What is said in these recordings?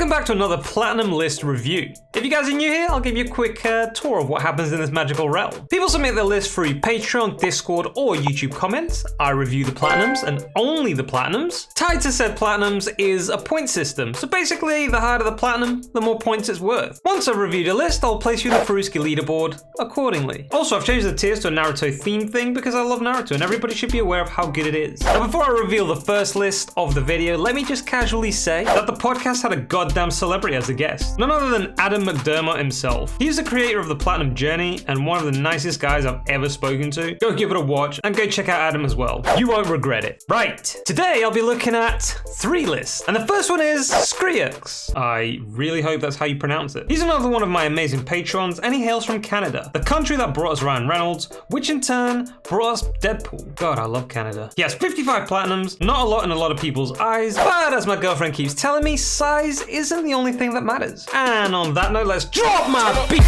Welcome back to another Platinum List review. If you guys are new here, I'll give you a quick tour of what happens in this magical realm. People submit their list through Patreon, Discord, or YouTube comments. I review the Platinums, and only the Platinums. Tied to said Platinums is a point system, so basically the higher the Platinum, the more points it's worth. Once I've reviewed a list, I'll place you in the Farruski Leaderboard accordingly. Also, I've changed the tiers to a Naruto theme thing because I love Naruto, and everybody should be aware of how good it is. Now, before I reveal the first list of the video, let me just casually say that the podcast had a goddamn celebrity as a guest. None other than Adam McDermott himself. He's the creator of the Platinum Journey and one of the nicest guys I've ever spoken to. Go give it a watch and go check out Adam as well. You won't regret it. Right, today I'll be looking at 3 lists. And the first one is Skriux. I really hope that's how you pronounce it. He's another one of my amazing patrons and he hails from Canada, the country that brought us Ryan Reynolds, which in turn brought us Deadpool. God, I love Canada. He has 55 Platinums, not a lot in a lot of people's eyes, but as my girlfriend keeps telling me, size isn't the only thing that matters. And on that note, let's drop my beat.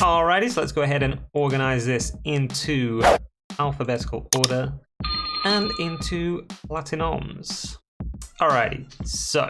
Alrighty, so let's go ahead and organize this into alphabetical order and into Platinums. Alrighty, so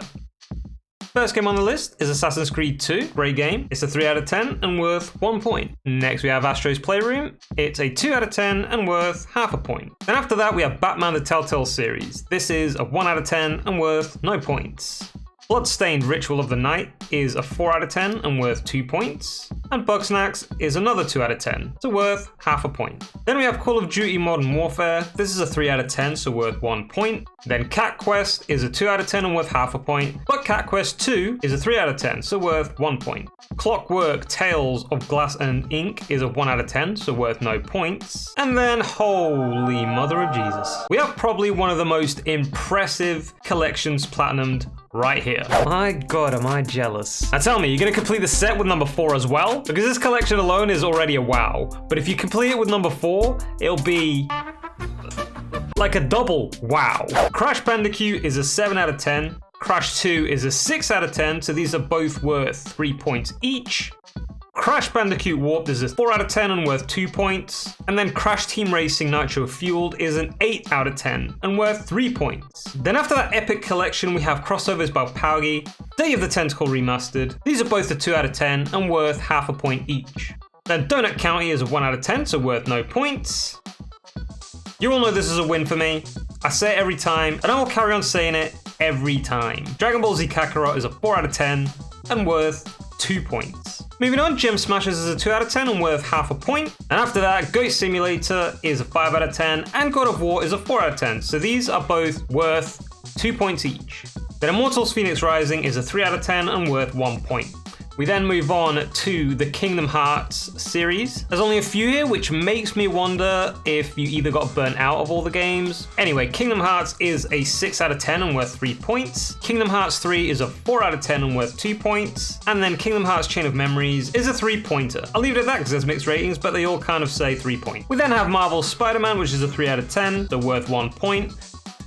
first game on the list is Assassin's Creed 2. Great game. It's a 3 out of 10 and worth 1 point. Next we have Astro's Playroom. It's a 2 out of 10 and worth half a point. Then after that we have Batman the Telltale series. This is a 1 out of 10 and worth no points. Bloodstained Ritual of the Night is a 4 out of 10 and worth 2 points. And Bugsnax is another 2 out of 10, so worth half a point. Then we have Call of Duty Modern Warfare. This is a 3 out of 10, so worth 1 point. Then Cat Quest is a 2 out of 10 and worth half a point. But Cat Quest 2 is a 3 out of 10, so worth 1 point. Clockwork Tales of Glass and Ink is a 1 out of 10, so worth no points. And then, holy mother of Jesus, we have probably one of the most impressive collections platinumed right here. My God, am I jealous. Now tell me, you're gonna complete the set with number 4 as well? Because this collection alone is already a wow. But if you complete it with number 4, it'll be like a double wow. Crash Bandicoot is a 7 out of 10. Crash 2 is a 6 out of 10, so these are both worth 3 points each. Crash Bandicoot Warped is a 4 out of 10 and worth 2 points. And then Crash Team Racing Nitro Fueled is an 8 out of 10 and worth 3 points. Then after that epic collection, we have Crossovers by Paugi, Day of the Tentacle Remastered. These are both a 2 out of 10 and worth half a point each. Then Donut County is a 1 out of 10, so worth no points. You all know this is a win for me. I say it every time, and I will carry on saying it every time. Dragon Ball Z Kakarot is a 4 out of 10 and worth 2 points. Moving on, Gem Smashers is a 2 out of 10 and worth half a point. And after that, Goat Simulator is a 5 out of 10 and God of War is a 4 out of 10. So these are both worth 2 points each. Then Immortals Phoenix Rising is a 3 out of 10 and worth 1 point. We then move on to the Kingdom Hearts series. There's only a few here, which makes me wonder if you either got burnt out of all the games. Anyway, Kingdom Hearts is a 6 out of 10 and worth 3 points. Kingdom Hearts 3 is a 4 out of 10 and worth 2 points. And then Kingdom Hearts Chain of Memories is a 3-pointer. I'll leave it at that because there's mixed ratings, but they all kind of say 3 points. We then have Marvel's Spider-Man, which is a 3 out of 10, so worth 1 point.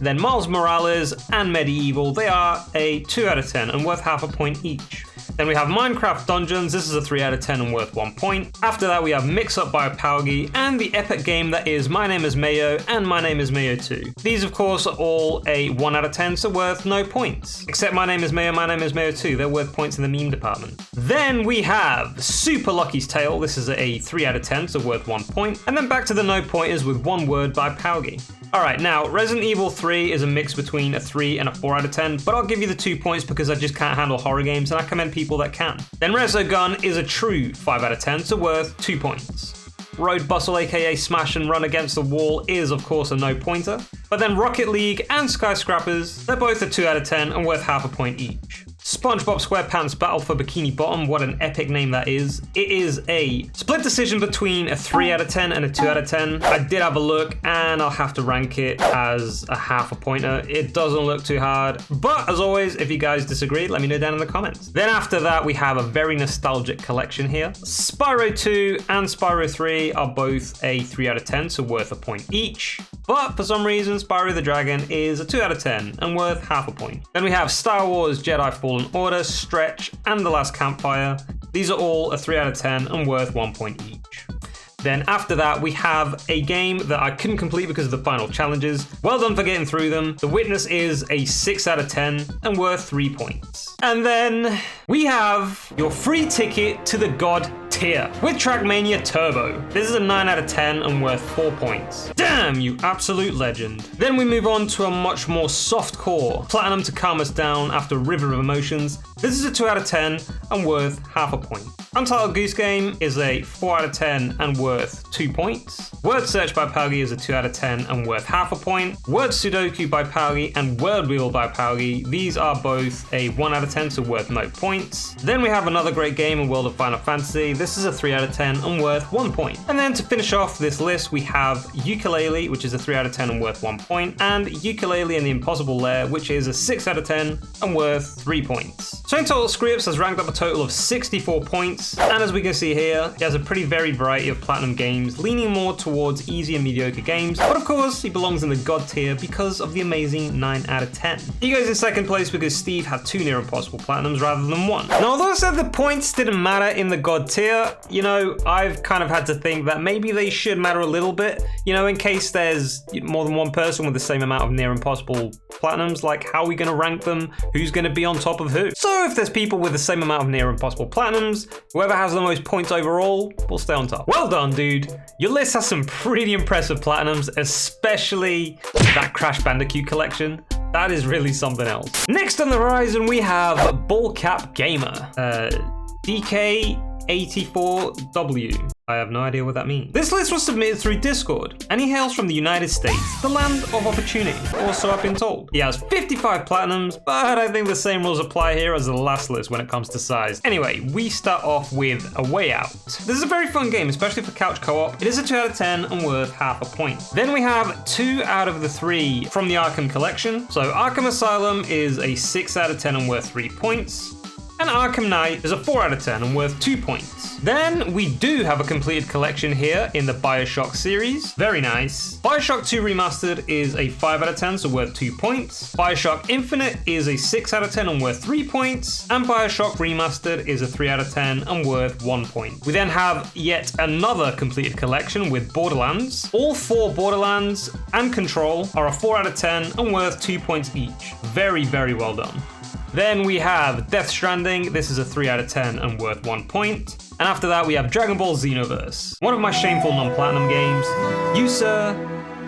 Then Miles Morales and Medieval, they are a 2 out of 10 and worth half a point each. Then we have Minecraft Dungeons, this is a 3 out of 10 and worth 1 point. After that we have Mix Up by Paugi and the epic game that is My Name is Mayo and My Name is Mayo 2. These of course are all a 1 out of 10, so worth no points. Except My Name is Mayo, My Name is Mayo 2, they're worth points in the meme department. Then we have Super Lucky's Tale, this is a 3 out of 10, so worth 1 point. And then back to the no pointers with One Word by Paugi. Alright, now Resident Evil 3 is a mix between a 3 and a 4 out of 10, but I'll give you the 2 points because I just can't handle horror games and I commend people that can. Then Resogun is a true 5 out of 10, so worth 2 points. Road Bustle aka Smash and Run Against the Wall is of course a no pointer, but then Rocket League and Skyscrapers, they're both a 2 out of 10 and worth half a point each. SpongeBob SquarePants Battle for Bikini Bottom, what an epic name that is. It is a split decision between a 3 out of 10 and a 2 out of 10. I did have a look and I'll have to rank it as a half a pointer. It doesn't look too hard, but as always, if you guys disagree, let me know down in the comments. Then after that, we have a very nostalgic collection here. Spyro 2 and Spyro 3 are both a 3 out of 10, so worth a point each. But for some reason, Spyro the Dragon is a 2 out of 10 and worth half a point. Then we have Star Wars Jedi Fallen Order, Stretch, and The Last Campfire. These are all a 3 out of 10 and worth 1 point each. Then after that, we have a game that I couldn't complete because of the final challenges. Well done for getting through them. The Witness is a 6 out of 10 and worth 3 points. And then we have your free ticket to the God tier with Trackmania Turbo. This is a 9 out of 10 and worth 4 points. Damn, you absolute legend. Then we move on to a much more soft core, Platinum to calm us down after River of Emotions. This is a 2 out of 10 and worth half a point. Untitled Goose Game is a 4 out of 10 and worth 2 points. Word Search by Paugi is a 2 out of 10 and worth half a point. Word Sudoku by Paugi and Word Wheel by Paugi, these are both a 1 out of 10, so worth no points. Then we have another great game in World of Final Fantasy. This is a 3 out of 10 and worth 1 point. And then to finish off this list, we have Yooka-Laylee, which is a 3 out of 10 and worth 1 point, and Yooka-Laylee and the Impossible Lair, which is a 6 out of 10 and worth 3 points. So in total, Scripps has ranked up a total of 64 points, and as we can see here, he has a pretty varied variety of Platinum games, leaning more towards easy and mediocre games, but of course, he belongs in the God tier because of the amazing 9 out of 10. He goes in second place because Steve had 2 near impossible Platinums rather than 1. Now, although I said the points didn't matter in the God tier, you know, I've kind of had to think that maybe they should matter a little bit, you know, in case there's more than one person with the same amount of near impossible Platinums. Like, how are we going to rank them? Who's going to be on top of who? So if there's people with the same amount of near impossible Platinums, whoever has the most points overall will stay on top. Well done, dude. Your list has some pretty impressive Platinums, especially that Crash Bandicoot collection. That is really something else. Next on the horizon, we have Ballcap Gamer. DK84W. I have no idea what that means. This list was submitted through Discord, and he hails from the United States, the land of opportunity, or so I've been told. He has 55 Platinums, but I think the same rules apply here as the last list when it comes to size. Anyway, we start off with A Way Out. This is a very fun game, especially for couch co-op. It is a 2 out of 10 and worth half a point. Then we have 2 out of the 3 from the Arkham collection. So Arkham Asylum is a 6 out of 10 and worth 3 points. And Arkham Knight is a 4 out of 10 and worth 2 points. Then we do have a completed collection here in the BioShock series. Very nice. BioShock 2 Remastered is a 5 out of 10, so worth 2 points. BioShock Infinite is a 6 out of 10 and worth 3 points. And BioShock Remastered is a 3 out of 10 and worth 1 point. We then have yet another completed collection with Borderlands. All 4 Borderlands and Control are a 4 out of 10 and worth 2 points each. Very, very well done. Then we have Death Stranding. This is a 3 out of 10 and worth 1 point. And after that, we have Dragon Ball Xenoverse, one of my shameful non-platinum games. You, sir,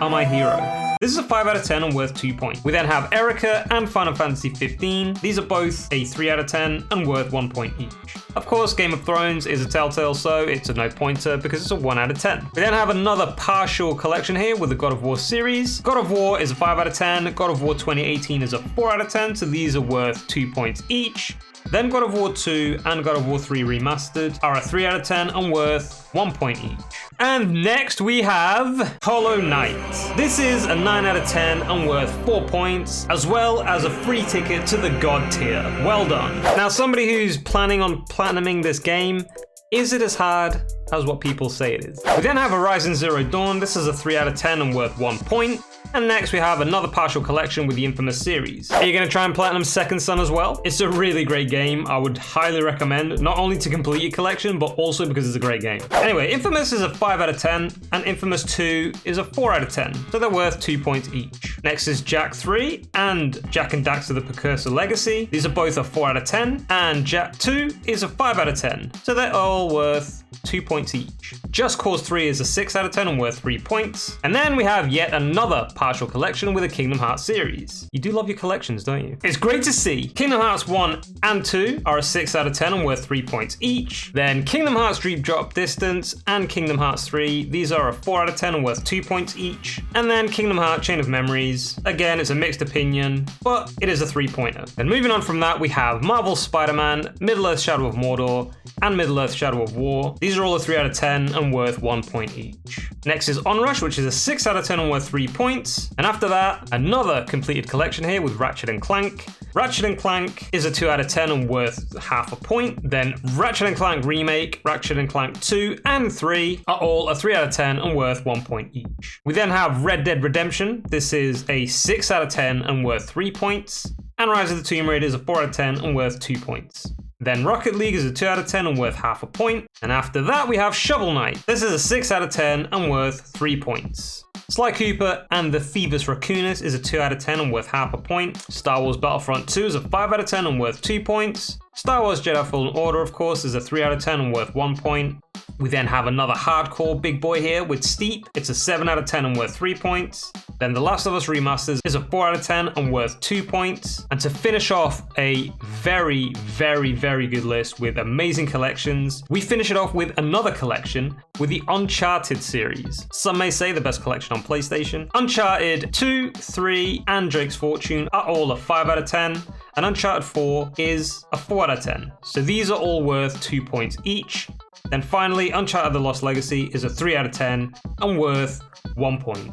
are my hero. This is a 5 out of 10 and worth 2 points. We then have Erica and Final Fantasy 15. These are both a 3 out of 10 and worth 1 point each. Of course, Game of Thrones is a Telltale, so it's a no pointer because it's a 1 out of 10. We then have another partial collection here with the God of War series. God of War is a 5 out of 10. God of War 2018 is a 4 out of 10, so these are worth 2 points each. Then God of War 2 and God of War 3 Remastered are a 3 out of 10 and worth 1 point each. And next we have Hollow Knight. This is a 9 out of 10 and worth 4 points, as well as a free ticket to the God tier. Well done. Now, somebody who's planning on platinuming this game, is it as hard as what people say it is? We then have Horizon Zero Dawn. This is a 3 out of 10 and worth 1 point. And next we have another partial collection with the Infamous series. Are you going to try and platinum Second Son as well? It's a really great game. I would highly recommend, not only to complete your collection, but also because it's a great game. Anyway, Infamous is a 5 out of 10, and Infamous 2 is a 4 out of 10, so they're worth 2 points each. Next is Jak 3 and Jak and Daxter the Precursor Legacy. These are both a 4 out of 10, and Jak 2 is a 5 out of 10, so they're all worth 2 points each. Just Cause 3 is a 6 out of 10 and worth 3 points. And then we have yet another partial collection with a Kingdom Hearts series. You do love your collections, don't you? It's great to see. Kingdom Hearts 1 and 2 are a 6 out of 10 and worth 3 points each. Then Kingdom Hearts Dream Drop Distance and Kingdom Hearts 3, these are a 4 out of 10 and worth 2 points each. And then Kingdom Hearts Chain of Memories, again, it's a mixed opinion, but it is a 3-pointer. Then moving on from that, we have Marvel's Spider-Man, Middle-earth Shadow of Mordor, and Middle-earth Shadow of War. These are all a 3 out of 10 and worth 1 point each. Next is Onrush, which is a 6 out of 10 and worth 3 points. And after that, another completed collection here with Ratchet & Clank. Ratchet & Clank is a 2 out of 10 and worth half a point. Then Ratchet & Clank Remake, Ratchet & Clank 2 and 3 are all a 3 out of 10 and worth 1 point each. We then have Red Dead Redemption. This is a 6 out of 10 and worth 3 points. And Rise of the Tomb Raider is a 4 out of 10 and worth 2 points. Then Rocket League is a 2 out of 10 and worth half a point. And after that, we have Shovel Knight. This is a 6 out of 10 and worth 3 points. Sly Cooper and the Phoebus Raccoonus is a 2 out of 10 and worth half a point. Star Wars Battlefront 2 is a 5 out of 10 and worth 2 points. Star Wars Jedi Fallen Order, of course, is a 3 out of 10 and worth 1 point. We then have another hardcore big boy here with Steep. It's a 7 out of 10 and worth 3 points. Then The Last of Us Remasters is a 4 out of 10 and worth 2 points. And to finish off a very, very, very good list with amazing collections, we finish it off with another collection with the Uncharted series. Some may say the best collection on PlayStation. Uncharted 2, 3, and Drake's Fortune are all a 5 out of 10. And Uncharted 4 is a 4 out of 10. So these are all worth 2 points each. Then finally, Uncharted The Lost Legacy is a 3 out of 10 and worth 1 point.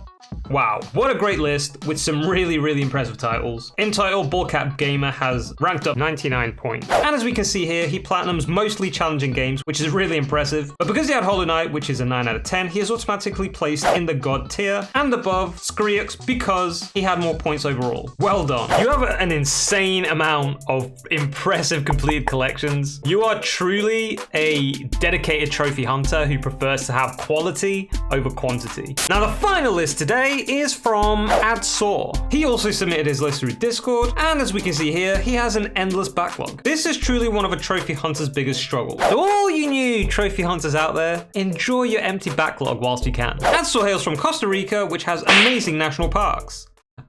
Wow, what a great list with some really, really impressive titles. In total, Ballcap Gamer has ranked up 99 points. And as we can see here, he platinums mostly challenging games, which is really impressive. But because he had Hollow Knight, which is a 9 out of 10, he is automatically placed in the God tier and above Skriux because he had more points overall. Well done. You have an insane amount of impressive completed collections. You are truly a dedicated trophy hunter who prefers to have quality over quantity. Now, the final list today is from Adsaw. He also submitted his list through Discord, and as we can see here, he has an endless backlog. This is truly one of a trophy hunter's biggest struggles. So all you new trophy hunters out there, enjoy your empty backlog whilst you can. Adsaw hails from Costa Rica, which has amazing national parks.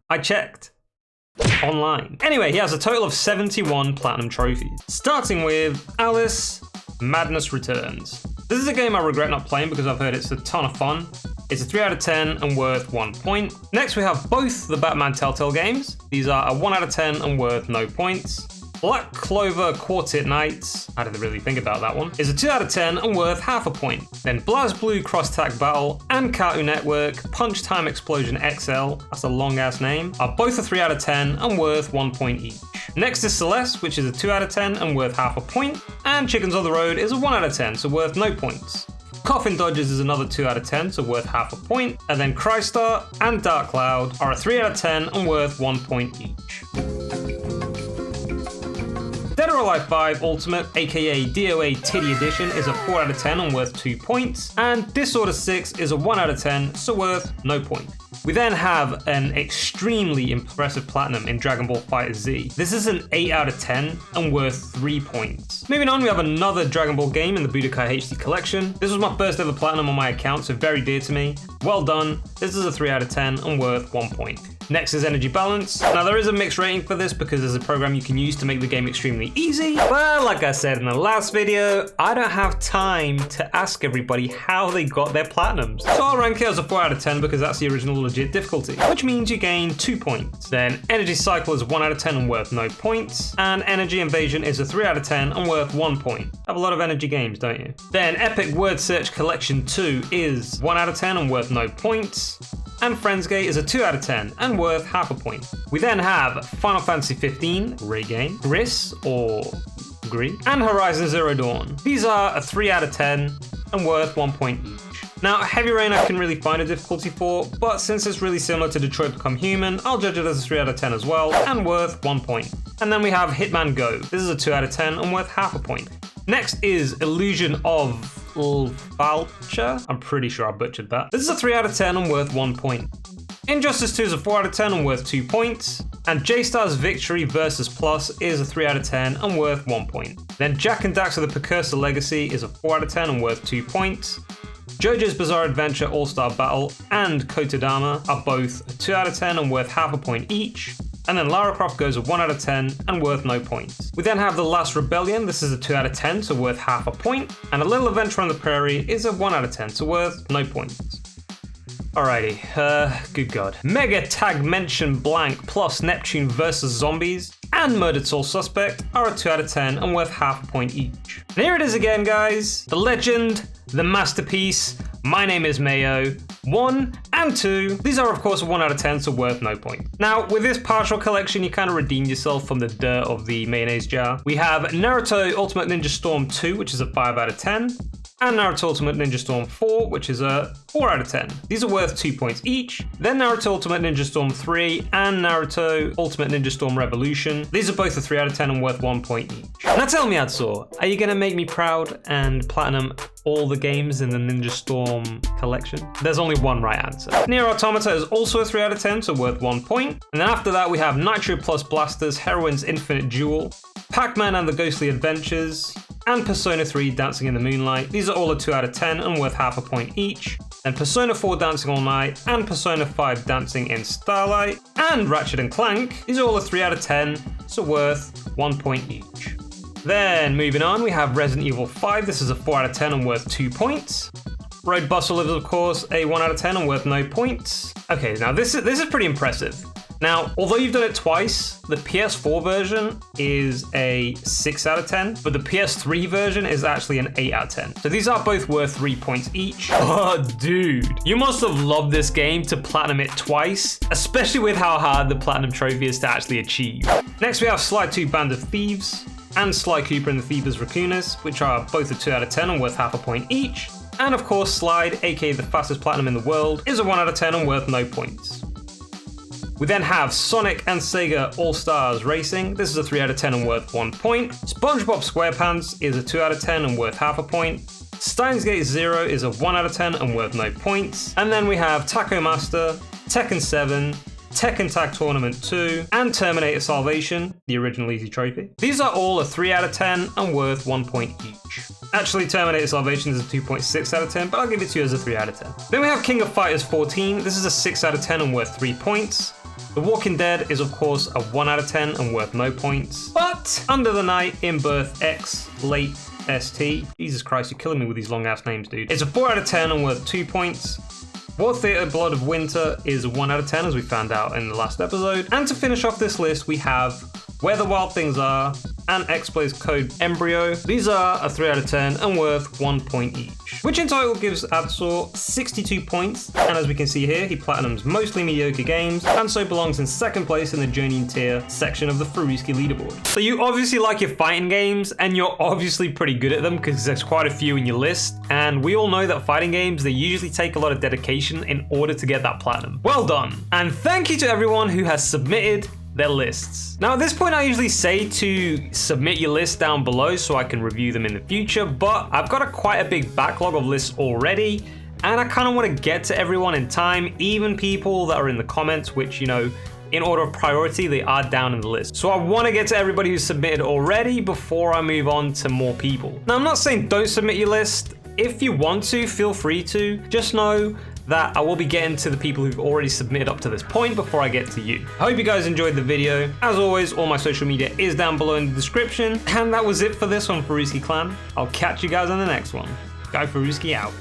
I checked online. Anyway, he has a total of 71 platinum trophies, starting with Alice Madness Returns. This is a game I regret not playing because I've heard it's a ton of fun. It's a 3 out of 10 and worth 1 point. Next, we have both the Batman Telltale games. These are a 1 out of 10 and worth no points. Black Clover Quartet Nights, I didn't really think about that one, is a 2 out of 10 and worth half a point. Then BlazBlue Cross Tag Battle and Cartoon Network Punch Time Explosion XL, that's a long ass name, are both a 3 out of 10 and worth 1 point each. Next is Celeste, which is a 2 out of 10 and worth half a point. And Chickens on the Road is a 1 out of 10, so worth no points. Coffin Dodgers is another 2 out of 10, so worth half a point. And then Crystar and Dark Cloud are a 3 out of 10 and worth 1 point each. Dead or Alive 5 Ultimate, aka DOA Titty Edition, is a 4 out of 10 and worth 2 points. And Disorder 6 is a 1 out of 10, so worth no point. We then have an extremely impressive platinum in Dragon Ball FighterZ. This is an 8 out of 10 and worth 3 points. Moving on, we have another Dragon Ball game in the Budokai HD collection. This was my first ever platinum on my account, so very dear to me. Well done. This is a 3 out of 10 and worth 1 point. Next is Energy Balance. Now there is a mixed rating for this because there's a program you can use to make the game extremely easy. But like I said in the last video, I don't have time to ask everybody how they got their platinums. So I'll rank it as a 4 out of 10 because that's the original legit difficulty, which means you gain 2 points. Then Energy Cycle is 1 out of 10 and worth no points. And Energy Invasion is a 3 out of 10 and worth 1 point. Have a lot of energy games, don't you? Then Epic Word Search Collection 2 is 1 out of 10 and worth no points. And Friendsgate is a 2 out of 10 and worth half a point. We then have Final Fantasy 15, great game, Gris or Gris, and Horizon Zero Dawn. These are a 3 out of 10 and worth 1 point each. Now, Heavy Rain I couldn't really find a difficulty for, but since it's really similar to Detroit Become Human, I'll judge it as a 3 out of 10 as well, and worth 1 point. And then we have Hitman Go. This is a 2 out of 10 and worth half a point. Next is Illusion of Ulfalcha. I'm pretty sure I butchered that. This is a 3 out of 10 and worth 1 point. Injustice 2 is a 4 out of 10 and worth 2 points. And J-Star's Victory vs. Plus is a 3 out of 10 and worth 1 point. Then Jak and Daxter the Precursor Legacy is a 4 out of 10 and worth 2 points. JoJo's Bizarre Adventure All-Star Battle and Kotodama are both a 2 out of 10 and worth half a point each. And then Lara Croft goes a 1 out of 10 and worth no points. We then have The Last Rebellion. This is a 2 out of 10, so worth half a point. And A Little Adventure on the Prairie is a 1 out of 10, so worth no points. Alrighty, good god. Mega Tag Mention Blank plus Neptune vs. Zombies and Murdered Soul Suspect are a 2 out of 10 and worth half a point each. And here it is again, guys. The legend, the masterpiece, My Name is Mayo, 1 and 2. These are of course a 1 out of 10, so worth no point. Now with this partial collection, you kind of redeem yourself from the dirt of the mayonnaise jar. We have Naruto Ultimate Ninja Storm 2, which is a 5 out of 10. and Naruto Ultimate Ninja Storm 4, which is a 4 out of 10. These are worth 2 points each. Then Naruto Ultimate Ninja Storm 3 and Naruto Ultimate Ninja Storm Revolution. These are both a 3 out of 10 and worth 1 point each. Now tell me, Adsor, are you gonna make me proud and platinum all the games in the Ninja Storm collection? There's only one right answer. Nier Automata is also a 3 out of 10, so worth 1 point. And then after that, we have Nitro Plus Blasters, Heroine's Infinite Duel, Pac-Man and the Ghostly Adventures, and Persona 3 Dancing in the Moonlight. These are all a 2 out of 10 and worth half a point each. Then Persona 4 Dancing All Night and Persona 5 Dancing in Starlight, and Ratchet & Clank. These are all a 3 out of 10, so worth 1 point each. Then moving on, we have Resident Evil 5. This is a 4 out of 10 and worth 2 points. Road Bustle is of course a 1 out of 10 and worth no points. Okay, now this is pretty impressive. Now, although you've done it twice, the PS4 version is a 6 out of 10, but the PS3 version is actually an 8 out of 10. So these are both worth 3 points each. Oh, dude, you must have loved this game to platinum it twice, especially with how hard the platinum trophy is to actually achieve. Next, we have Sly 2 Band of Thieves and Sly Cooper and the Thievers Raccoonus, which are both a 2 out of 10 and worth half a point each. And of course, Slide, aka the fastest platinum in the world, is a 1 out of 10 and worth no points. We then have Sonic and Sega All-Stars Racing. This is a 3 out of 10 and worth 1 point. SpongeBob SquarePants is a 2 out of 10 and worth half a point. Steins Gate Zero is a 1 out of 10 and worth no points. And then we have Taco Master, Tekken 7, Tekken Tag Tournament 2, and Terminator Salvation, the original Easy Trophy. These are all a 3 out of 10 and worth 1 point each. Actually, Terminator Salvation is a 2.6 out of 10, but I'll give it to you as a 3 out of 10. Then we have King of Fighters 14. This is a 6 out of 10 and worth 3 points. The Walking Dead is of course a 1 out of 10 and worth no points. But Under the Night, In Birth X, Late ST. Jesus Christ, you're killing me with these long ass names, dude. It's a 4 out of 10 and worth 2 points. War Theater Blood of Winter is a 1 out of 10, as we found out in the last episode. And to finish off this list, we have Where the Wild Things Are and X-Blaze Code Embryo. These are a 3 out of 10 and worth 1 point each, which in total gives Adsor 62 points. And as we can see here, he platinums mostly mediocre games and so belongs in second place in the Journey tier section of the Farruski Leaderboard. So you obviously like your fighting games and you're obviously pretty good at them because there's quite a few in your list. And we all know that fighting games, they usually take a lot of dedication in order to get that platinum. Well done. And thank you to everyone who has submitted their lists. Now at this point I usually say to submit your list down below so I can review them in the future, but I've got quite a big backlog of lists already and I kind of want to get to everyone in time, even people that are in the comments, which, you know, in order of priority, they are down in the list. So I want to get to everybody who's submitted already before I move on to more people. Now I'm not saying don't submit your list. If you want to, feel free to. Just know that I will be getting to the people who've already submitted up to this point before I get to you. I hope you guys enjoyed the video. As always, all my social media is down below in the description. And that was it for this one, Farruski Clan. I'll catch you guys on the next one. GuyFarruski out.